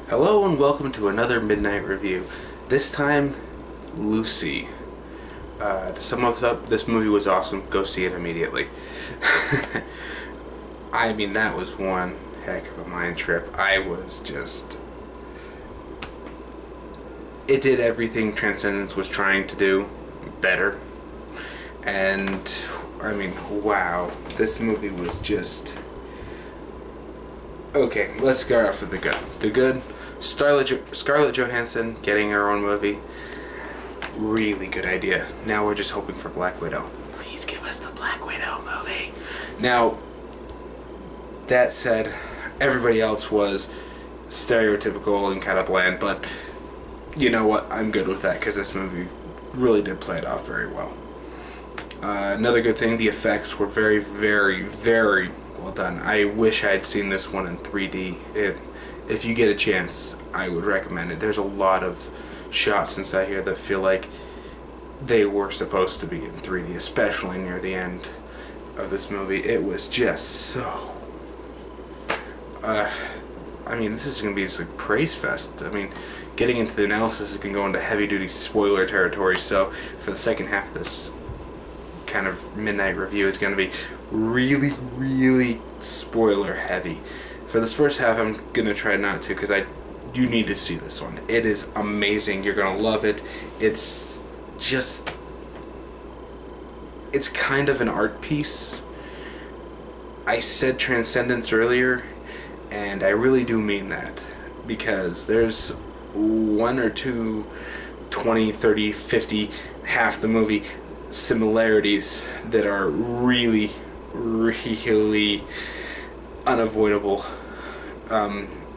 Hello and welcome to another Midnight Review. This time, Lucy. To sum us up, this movie was awesome. Go see it immediately. I mean, that was one heck of a mind trip. It did everything Transcendence was trying to do better. And, I mean, wow. This movie was just... Okay, let's start off with the good. The good, Scarlett Johansson getting her own movie. Really good idea. Now we're just hoping for Black Widow. Please give us the Black Widow movie. Now, that said, everybody else was stereotypical and kind of bland, but you know what? I'm good with that because this movie really did play it off very well. Another good thing, the effects were very, very, very well done. I wish I had seen this one in 3D. If you get a chance, I would recommend it. There's a lot of shots inside here that feel like they were supposed to be in 3D, especially near the end of this movie. It was just so... I mean, this is going to be just like praise fest. I mean, getting into the analysis, it can go into heavy-duty spoiler territory, so for the second half of this kind of midnight review is going to be really, really spoiler heavy. For this first half, I'm going to try not to, because you need to see this one. It is amazing. You're going to love it. It's just... It's kind of an art piece. I said Transcendence earlier, and I really do mean that, because there's one or two 20, 30, 50, half the movie similarities that are really, really unavoidable.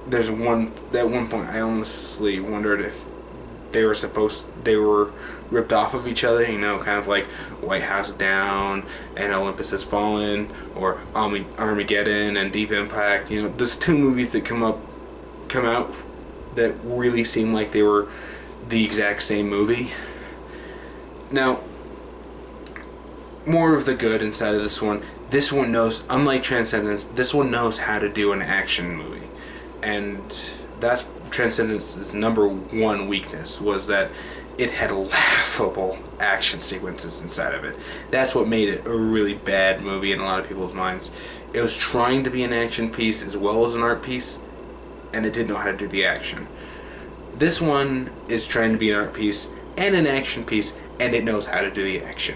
There's at one point I honestly wondered if they were ripped off of each other, kind of like White House Down and Olympus Has Fallen, or Armageddon and Deep Impact. Those two movies that come out that really seem like they were the exact same movie. Now, more of the good inside of this one. This one knows, unlike Transcendence, this one knows how to do an action movie. And that's Transcendence's number one weakness, was that it had laughable action sequences inside of it. That's what made it a really bad movie in a lot of people's minds. It was trying to be an action piece as well as an art piece, and it didn't know how to do the action. This one is trying to be an art piece and an action piece, and it knows how to do the action.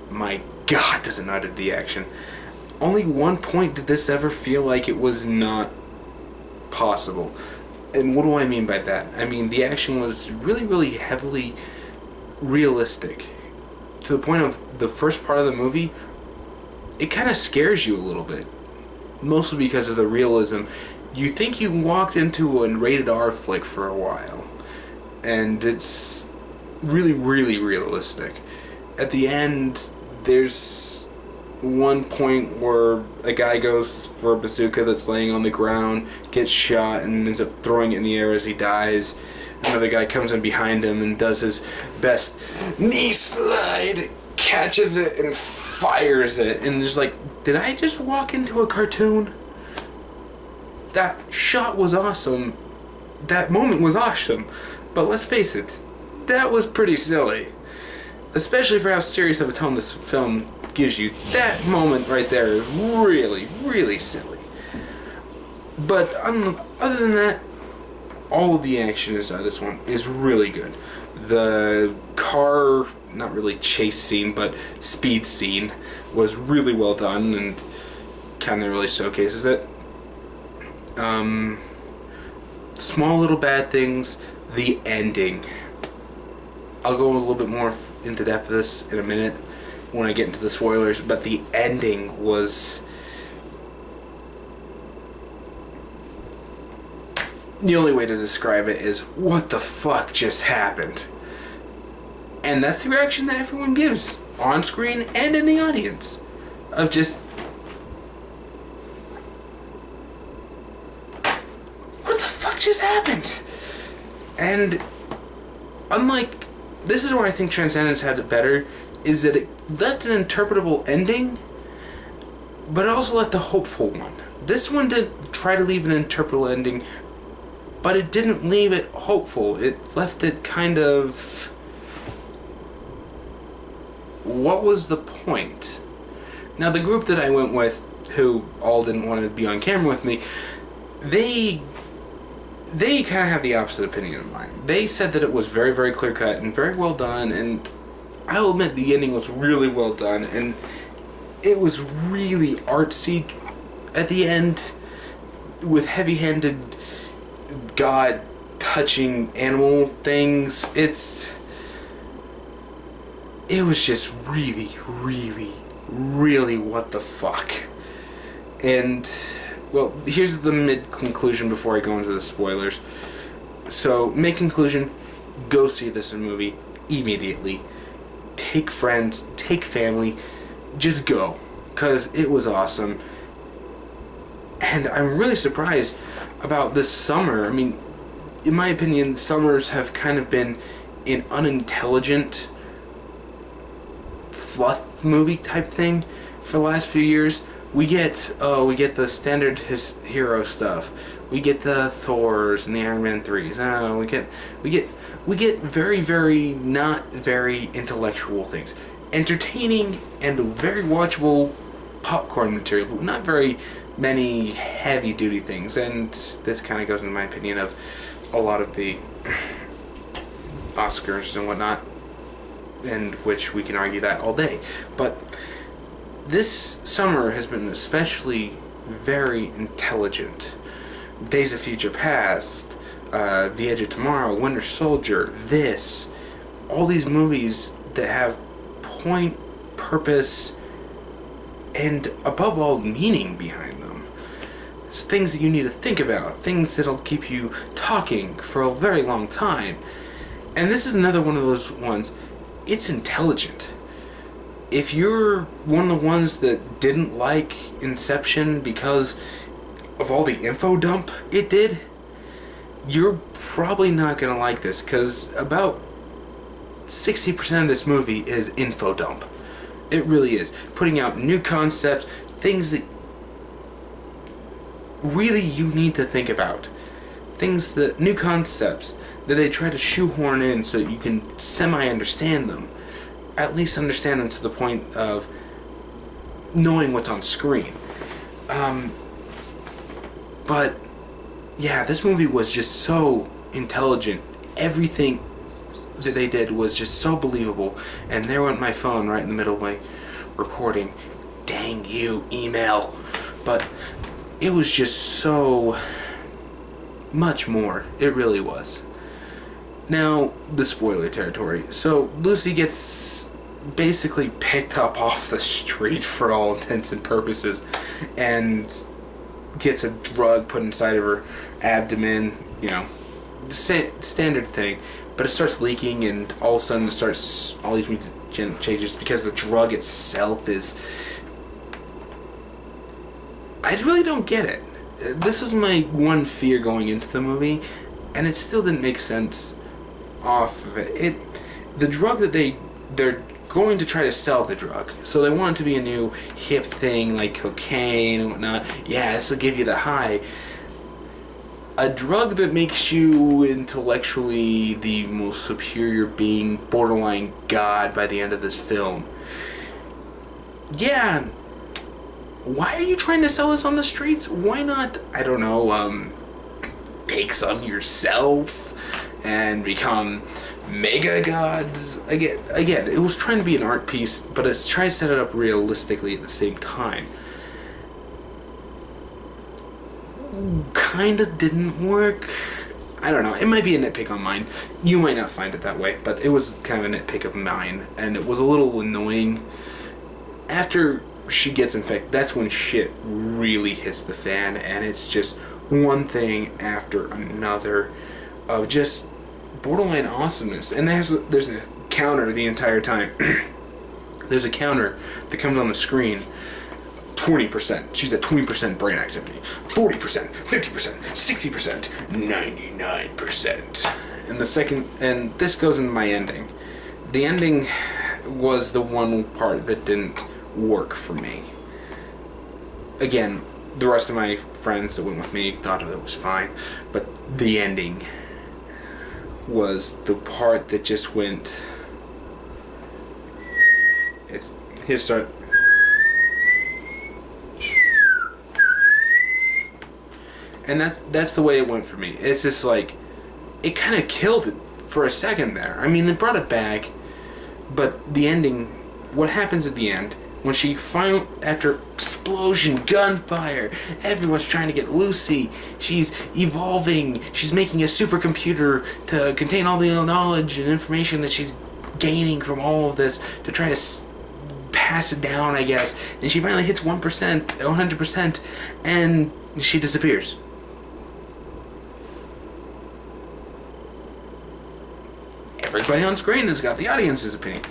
My God, does it know how to do the action. Only one point did this ever feel like it was not possible. And what do I mean by that? I mean, the action was really, really heavily realistic. To the point of the first part of the movie, it kind of scares you a little bit. Mostly because of the realism. You think you walked into a rated R flick for a while. And it's really, really realistic. At the end, there's one point where a guy goes for a bazooka that's laying on the ground, gets shot, and ends up throwing it in the air as he dies. Another guy comes in behind him and does his best knee slide, catches it, and fires it. And just like, did I just walk into a cartoon? That shot was awesome. That moment was awesome. But let's face it, that was pretty silly. Especially for how serious of a tone this film gives you. That moment right there is really, really silly. But other than that, all of the action inside this one is really good. The car, not really chase scene, but speed scene was really well done and kind of really showcases it. Small little bad things. The ending. I'll go a little bit more into depth of this in a minute when I get into the spoilers, but the ending was... The only way to describe it is, what the fuck just happened? And that's the reaction that everyone gives, on screen and in the audience, of just... What the fuck just happened? And unlike... This is where I think Transcendence had it better, is that it left an interpretable ending, but it also left a hopeful one. This one didn't try to leave an interpretable ending, but it didn't leave it hopeful. It left it kind of... What was the point? Now, the group that I went with, who all didn't want to be on camera with me, they kind of have the opposite opinion of mine. They said that it was very, very clear-cut and very well done, and I'll admit the ending was really well done, and it was really artsy at the end, with heavy-handed God-touching animal things. It was just really, really, really what the fuck. And, well, here's the mid-conclusion before I go into the spoilers. So, mid-conclusion, go see this movie immediately. Take friends, take family, just go. Because it was awesome. And I'm really surprised about this summer. I mean, in my opinion, summers have kind of been an unintelligent fluff movie type thing for the last few years. We get the standard hero stuff. We get the Thors and the Iron Man 3s. We get very, very not very intellectual things. Entertaining and very watchable popcorn material, but not very many heavy duty things. And this kind of goes into my opinion of a lot of the Oscars and whatnot, and which we can argue that all day. But this summer has been especially very intelligent. Days of Future Past, The Edge of Tomorrow, Winter Soldier, all these movies that have point, purpose, and above all, meaning behind them. It's things that you need to think about, things that'll keep you talking for a very long time. And this is another one of those ones. It's intelligent. If you're one of the ones that didn't like Inception because of all the info dump it did, you're probably not going to like this, because about 60% of this movie is info dump. It really is. Putting out new concepts, things that really you need to think about. New concepts that they try to shoehorn in so that you can semi-understand them. At least understand them to the point of knowing what's on screen. But, yeah, this movie was just so intelligent. Everything that they did was just so believable. And there went my phone right in the middle of my recording. Dang you, email. But it was just so much more. It really was. Now, the spoiler territory. So, Lucy gets basically picked up off the street for all intents and purposes, and gets a drug put inside of her abdomen, standard thing. But it starts leaking, and all of a sudden it starts all these changes because the drug itself is... I really don't get it. This was my one fear going into the movie, and it still didn't make sense off of it. The drug that they're going to try to sell the drug, so they want it to be a new hip thing like cocaine and whatnot. Yeah, this will give you the high. A drug that makes you intellectually the most superior being, borderline God by the end of this film. Yeah, why are you trying to sell this on the streets? Why not, I don't know, take some yourself and become mega gods? Again, it was trying to be an art piece, but it's trying to set it up realistically at the same time. Kinda didn't work. I don't know. It might be a nitpick on mine. You might not find it that way, but it was kind of a nitpick of mine, and it was a little annoying. After she gets infected, that's when shit really hits the fan, and it's just one thing after another of just borderline awesomeness. And there's a counter the entire time. There's a counter that comes on the screen. 20%. She's at 20% brain activity. 40%, 50%, 60%, 99%. And this goes into my ending. The ending was the one part that didn't work for me. Again, the rest of my friends that went with me thought it was fine, but the ending was the part that just went. Here's start. And that's the way it went for me. It's just like, it kind of killed it for a second there. I mean, they brought it back, but the ending, what happens at the end, when she finally, after explosion, gunfire, everyone's trying to get Lucy, she's evolving, she's making a supercomputer to contain all the knowledge and information that she's gaining from all of this to try to pass it down, I guess, and she finally hits 1%, 100%, and she disappears. Everybody on screen has got the audience's opinion.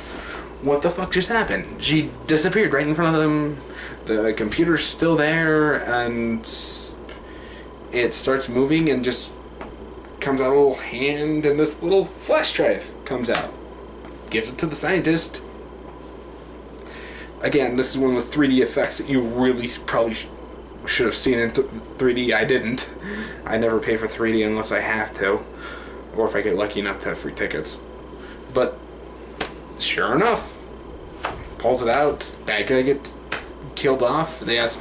What the fuck just happened? She disappeared right in front of them. The computer's still there, and it starts moving and just comes out a little hand, and this little flash drive comes out. Gives it to the scientist. Again, this is one of the 3D effects that you really probably should have seen in 3D. I didn't. I never pay for 3D unless I have to, or if I get lucky enough to have free tickets. But sure enough, pulls it out. That guy gets killed off. They ask,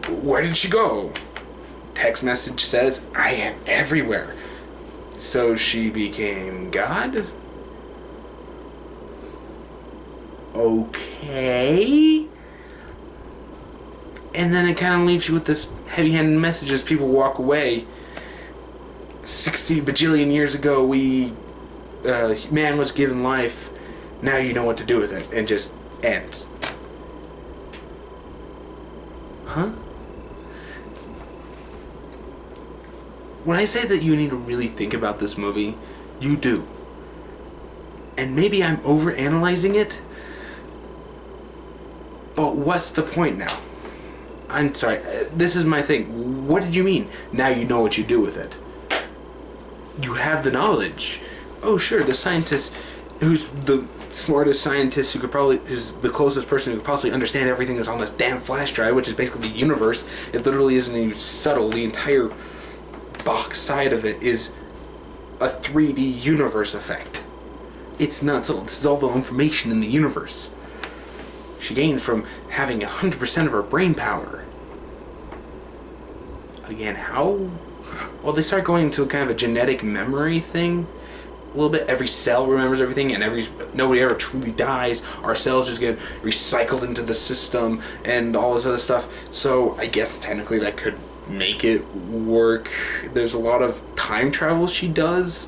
"Where did she go?" Text message says, "I am everywhere." So she became God? Okay. And then it kind of leaves you with this heavy-handed message as people walk away. 60 bajillion years ago, man was given life. Now you know what to do with it. And just ends. Huh? When I say that you need to really think about this movie, you do. And maybe I'm overanalyzing it, but what's the point now? I'm sorry, this is my thing. What did you mean? Now you know what you do with it. You have the knowledge. Oh sure, the scientist who's the smartest scientist who's the closest person who could possibly understand everything that's on this damn flash drive, which is basically the universe. It literally isn't even subtle. The entire box side of it is a 3D universe effect. It's not subtle. This is all the information in the universe. She gained from having 100% of her brain power. Again, how? Well, they start going into kind of a genetic memory thing. A little bit. Every cell remembers everything, and nobody ever truly dies. Our cells just get recycled into the system, and all this other stuff. So I guess technically that could make it work. There's a lot of time travel she does,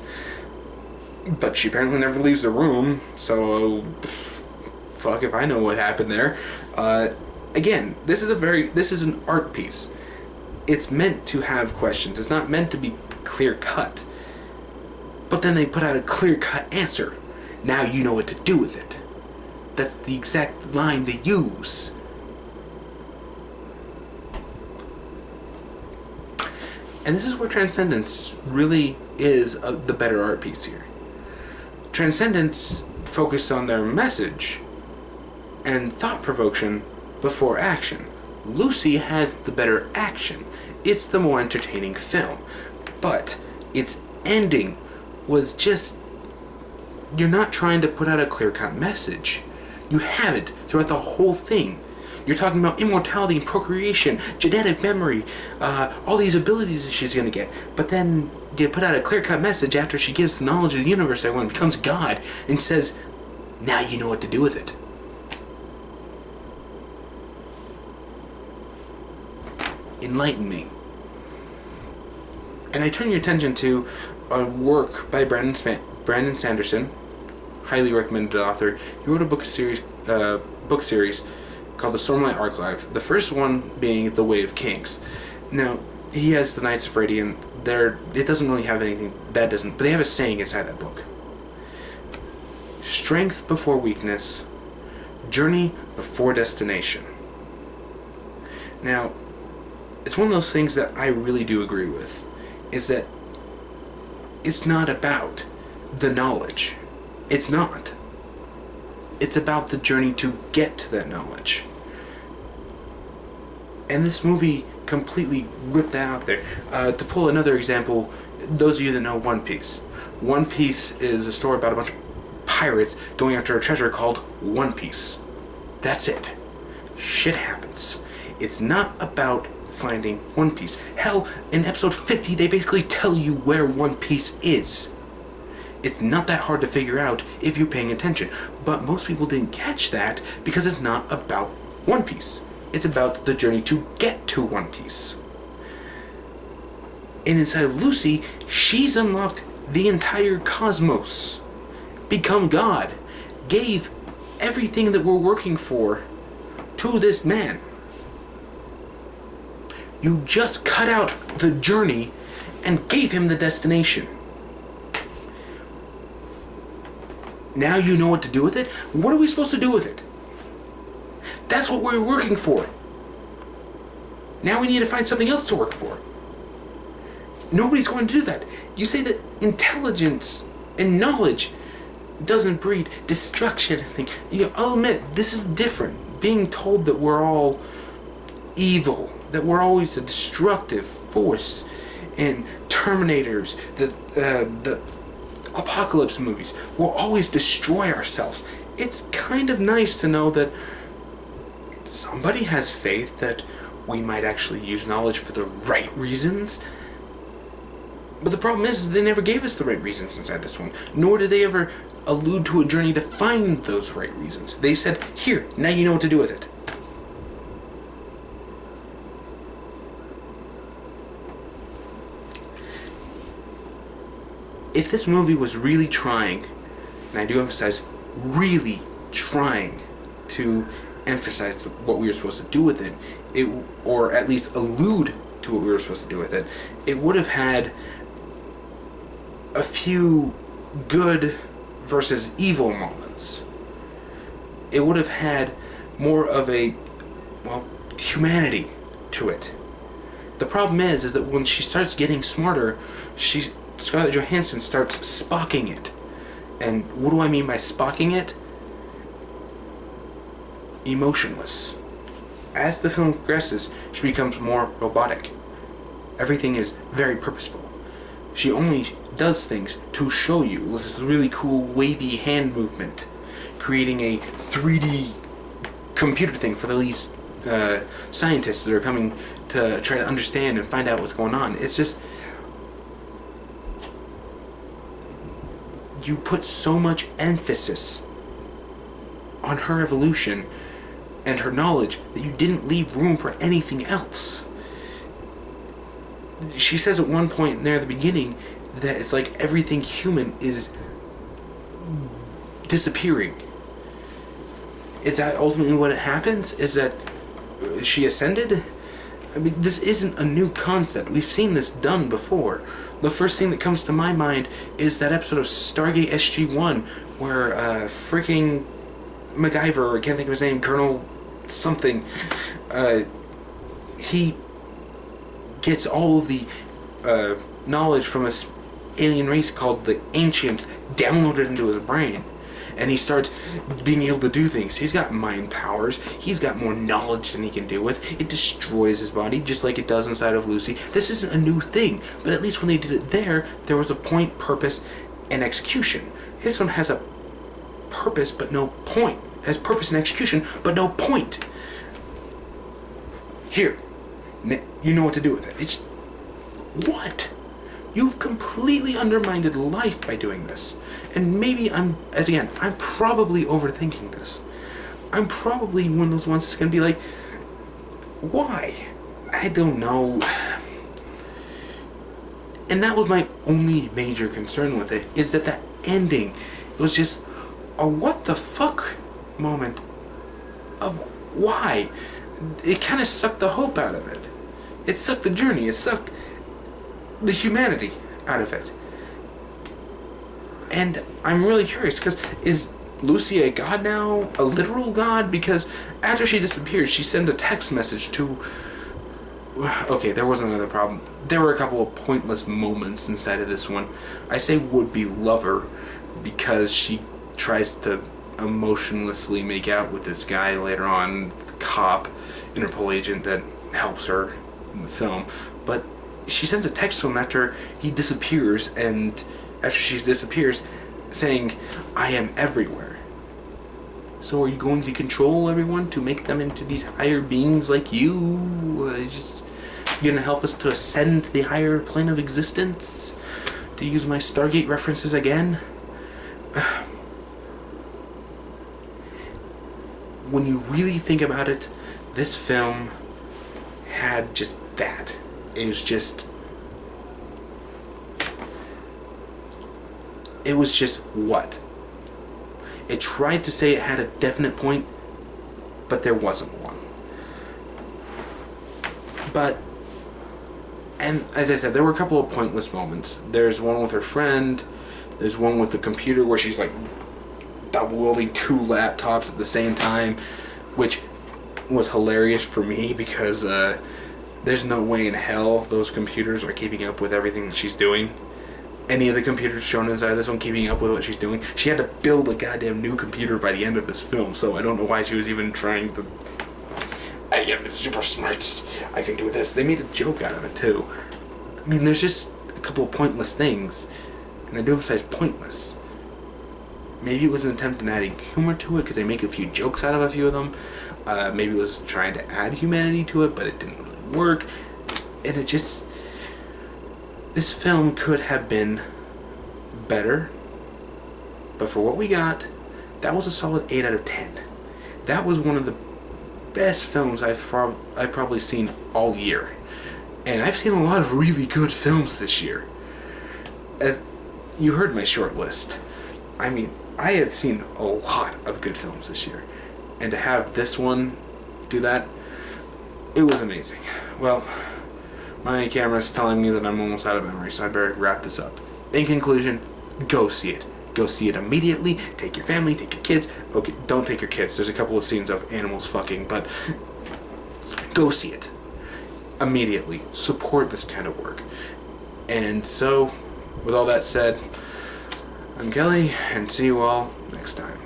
but she apparently never leaves the room. So fuck if I know what happened there. Again, this is an art piece. It's meant to have questions. It's not meant to be clear cut. But then they put out a clear cut answer. Now you know what to do with it. That's the exact line they use. And this is where Transcendence really is the better art piece here. Transcendence focused on their message and thought provocation before action. Lucy has the better action. It's the more entertaining film. But its ending was just... You're not trying to put out a clear-cut message. You have it throughout the whole thing. You're talking about immortality and procreation, genetic memory, all these abilities that she's going to get. But then you put out a clear-cut message after she gives the knowledge of the universe to everyone, becomes God, and says, now you know what to do with it. Enlighten me. And I turn your attention to a work by Brandon Sanderson, highly recommended author. He wrote a book series called The Stormlight Archive. The first one being The Way of Kings. Now, he has the Knights of Radiant. It doesn't really have anything, but they have a saying inside that book. Strength before weakness, journey before destination. Now, it's one of those things that I really do agree with, is that it's not about the knowledge. It's not. It's about the journey to get to that knowledge. And this movie completely rip that out there. To pull another example, those of you that know One Piece. One Piece is a story about a bunch of pirates going after a treasure called One Piece. That's it. Shit happens. It's not about finding One Piece. Hell, in episode 50, they basically tell you where One Piece is. It's not that hard to figure out if you're paying attention. But most people didn't catch that because it's not about One Piece. It's about the journey to get to One Piece. And inside of Lucy, she's unlocked the entire cosmos, become God, gave everything that we're working for to this man. You just cut out the journey and gave him the destination. Now you know what to do with it? What are we supposed to do with it? That's what we're working for. Now we need to find something else to work for. Nobody's going to do that. You say that intelligence and knowledge doesn't breed destruction. I'll admit, this is different. Being told that we're all evil, that we're always a destructive force, and Terminators, the apocalypse movies, we'll always destroy ourselves. It's kind of nice to know that somebody has faith that we might actually use knowledge for the right reasons. But the problem is they never gave us the right reasons inside this one, nor did they ever allude to a journey to find those right reasons. They said, here, now you know what to do with it. If this movie was really trying, and I do emphasize, really trying to emphasize what we were supposed to do with it, or at least allude to what we were supposed to do with it, it would have had a few good versus evil moments. It would have had more of a, humanity to it. The problem is that when she starts getting smarter, Scarlett Johansson starts Spocking it. And what do I mean by Spocking it? Emotionless. As the film progresses, she becomes more robotic. Everything is very purposeful. She only does things to show you this really cool wavy hand movement, creating a 3D computer thing for these scientists that are coming to try to understand and find out what's going on. It's just, you put so much emphasis on her evolution and her knowledge that you didn't leave room for anything else. She says at one point there at the beginning that it's like everything human is disappearing. Is that ultimately what happens? Is that she ascended? I mean, this isn't a new concept. We've seen this done before. The first thing that comes to my mind is that episode of Stargate SG-1 where freaking MacGyver, I can't think of his name, Colonel something, he gets all of the knowledge from a alien race called the Ancients downloaded into his brain. And he starts being able to do things. He's got mind powers. He's got more knowledge than he can deal with. It destroys his body just like it does inside of Lucy. This isn't a new thing, but at least when they did it there was a point, purpose, and execution. This one has a purpose but no point. It has purpose and execution but no point. Here, you know what to do with it. It's what? You've completely undermined life by doing this. And maybe I'm probably overthinking this. I'm probably one of those ones that's going to be like, why? I don't know. And that was my only major concern with it, is that that ending, it was just a what the fuck moment of why. It kind of sucked the hope out of it. It sucked the journey. It sucked the humanity out of it. And I'm really curious, because is Lucy a god now? A literal god? Because after she disappears, she sends a text message to... Okay, there was another problem. There were a couple of pointless moments inside of this one. I say would-be lover because she tries to emotionlessly make out with this guy later on, the cop, Interpol agent that helps her in the film, but she sends a text to him after he disappears, and after she disappears, saying, "I am everywhere." So are you going to control everyone to make them into these higher beings like you? You're gonna help us to ascend to the higher plane of existence? To use my Stargate references again? When you really think about it, this film had just that. It was just what? It tried to say it had a definite point, but there wasn't one. And as I said, there were a couple of pointless moments. There's one with her friend, there's one with the computer where she's like double wielding two laptops at the same time, which was hilarious for me because there's no way in hell those computers are keeping up with everything that she's doing. Any of the computers shown inside this one keeping up with what she's doing. She had to build a goddamn new computer by the end of this film, so I don't know why she was even trying to... I am super smart. I can do this. They made a joke out of it, too. I mean, there's just a couple of pointless things, and I do emphasize pointless. Maybe it was an attempt at adding humor to it, because they make a few jokes out of a few of them. Maybe it was trying to add humanity to it, but it didn't really work. And it just... This film could have been better, but for what we got, that was a solid 8 out of 10. That was one of the best films I've probably seen all year. And I've seen a lot of really good films this year. As you heard my short list. I mean, I have seen a lot of good films this year. And to have this one do that, it was amazing. Well, my camera's telling me that I'm almost out of memory, so I better wrap this up. In conclusion, go see it. Go see it immediately. Take your family, take your kids. Okay, don't take your kids. There's a couple of scenes of animals fucking, but go see it immediately. Support this kind of work. And so, with all that said, I'm Kelly, and see you all next time.